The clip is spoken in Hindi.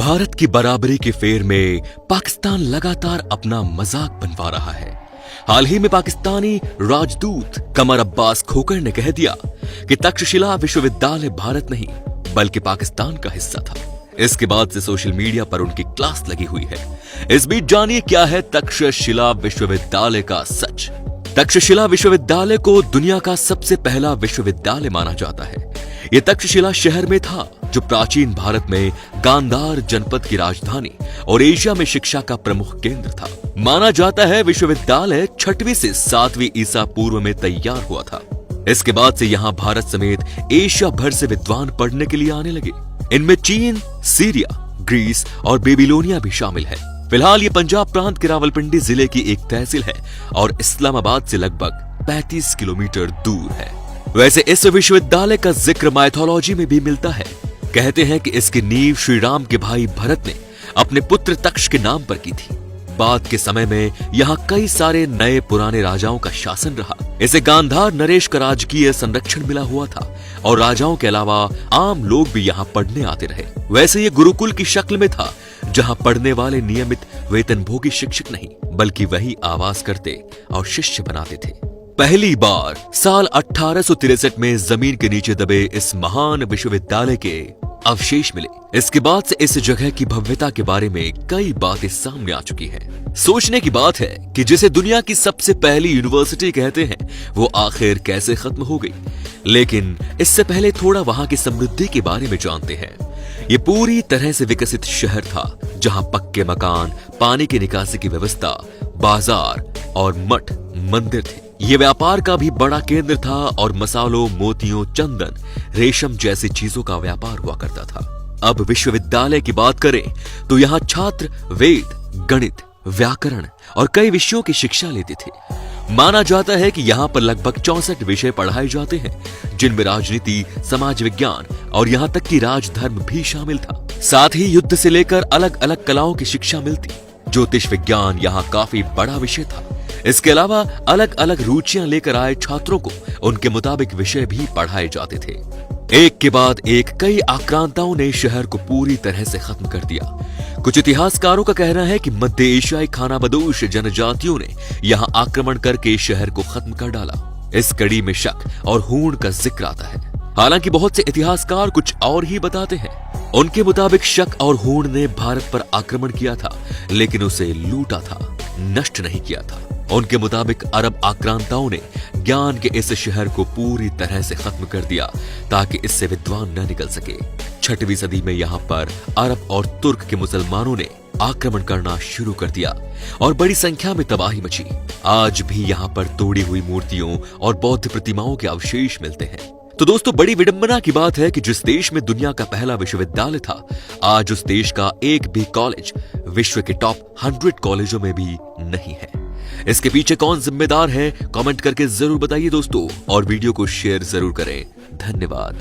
भारत की बराबरी की फेर में पाकिस्तान लगातार अपना मजाक बनवा रहा है। हाल ही में पाकिस्तानी राजदूत कमर अब्बास खोकर ने कह दिया कि तक्षशिला विश्वविद्यालय भारत नहीं बल्कि पाकिस्तान का हिस्सा था। इसके बाद से सोशल मीडिया पर उनकी क्लास लगी हुई है। इस बीच जानिए क्या है तक्षशिला विश्वविद्यालय का सच। तक्षशिला विश्वविद्यालय को दुनिया का सबसे पहला विश्वविद्यालय माना जाता है। यह तक्षशिला शहर में था जो प्राचीन भारत में गांधार जनपद की राजधानी और एशिया में शिक्षा का प्रमुख केंद्र था। माना जाता है विश्वविद्यालय 6वीं से 7वीं ईसा पूर्व में तैयार हुआ था। इसके बाद से यहाँ भारत समेत एशिया भर से विद्वान पढ़ने के लिए आने लगे। इनमें चीन, सीरिया, ग्रीस और बेबीलोनिया भी शामिल है। फिलहाल ये पंजाब प्रांत के रावलपिंडी जिले की एक तहसील है और इस्लामाबाद से लगभग 35 किलोमीटर दूर है। वैसे इस विश्वविद्यालय का जिक्र माइथोलॉजी में भी मिलता है। कहते हैं कि इसकी नींव श्री राम के भाई भरत ने अपने पुत्र तक्ष के नाम पर की थी। बाद के समय में यहाँ कई सारे नए पुराने राजाओं का शासन रहा। इसे गांधार नरेश का राजकीय संरक्षण मिला हुआ था और राजाओं के अलावा आम लोग भी यहाँ पढ़ने आते रहे। वैसे ये गुरुकुल की शक्ल में था, जहाँ पढ़ने वाले नियमित वेतनभोगी शिक्षक नहीं बल्कि वही आवास करते और शिष्य बनाते थे। पहली बार साल 1863 में जमीन के नीचे दबे इस महान विश्वविद्यालय के अवशेष मिले। इसके बाद से इस जगह की भव्यता के बारे में कई बातें सामने आ चुकी हैं। सोचने की बात है कि जिसे दुनिया की सबसे पहली यूनिवर्सिटी कहते हैं वो आखिर कैसे खत्म हो गई। लेकिन इससे पहले थोड़ा वहां की समृद्धि के बारे में जानते हैं। ये पूरी तरह से विकसित शहर था जहां पक्के मकान, पानी की निकासी की व्यवस्था, बाजार और मठ मंदिर थे। ये व्यापार का भी बड़ा केंद्र था और मसालों, मोतियों, चंदन, रेशम जैसी चीजों का व्यापार हुआ करता था। अब विश्वविद्यालय की बात करें तो यहाँ छात्र वेद, गणित, व्याकरण और कई विषयों की शिक्षा लेते थे। माना जाता है कि यहाँ पर लगभग 64 विषय पढ़ाए जाते हैं, जिनमें राजनीति, समाज विज्ञान और यहाँ तक कि राजधर्म भी शामिल था। साथ ही युद्ध से लेकर अलग अलग कलाओं की शिक्षा मिलती। ज्योतिष विज्ञान यहाँ काफी बड़ा विषय था। इसके अलावा अलग अलग रुचियां लेकर आए छात्रों को उनके मुताबिक विषय भी पढ़ाए जाते थे। एक के बाद एक कई आक्रांताओं ने शहर को पूरी तरह से खत्म कर दिया। कुछ इतिहासकारों का कहना है कि मध्य एशियाई खानाबदोश जनजातियों ने यहाँ आक्रमण करके शहर को खत्म कर डाला। इस कड़ी में शक और हूण का जिक्र आता है। हालांकि बहुत से इतिहासकार कुछ और ही बताते हैं। उनके मुताबिक शक और हूण ने भारत पर आक्रमण किया था, लेकिन उसे लूटा था, नष्ट नहीं किया था। उनके मुताबिक अरब आक्रांताओं ने ज्ञान के इस शहर को पूरी तरह से खत्म कर दिया ताकि इससे विद्वान न निकल सके। 6वीं सदी में यहाँ पर अरब और तुर्क के मुसलमानों ने आक्रमण करना शुरू कर दिया और बड़ी संख्या में तबाही मची। आज भी यहाँ पर तोड़ी हुई मूर्तियों और बौद्ध प्रतिमाओं के अवशेष मिलते हैं। तो दोस्तों, बड़ी विडंबना की बात है कि जिस देश में दुनिया का पहला विश्वविद्यालय था, आज उस देश का एक भी कॉलेज विश्व के टॉप 100 कॉलेजों में भी नहीं है। इसके पीछे कौन जिम्मेदार है, कमेंट करके जरूर बताइए दोस्तों, और वीडियो को शेयर जरूर करें। धन्यवाद।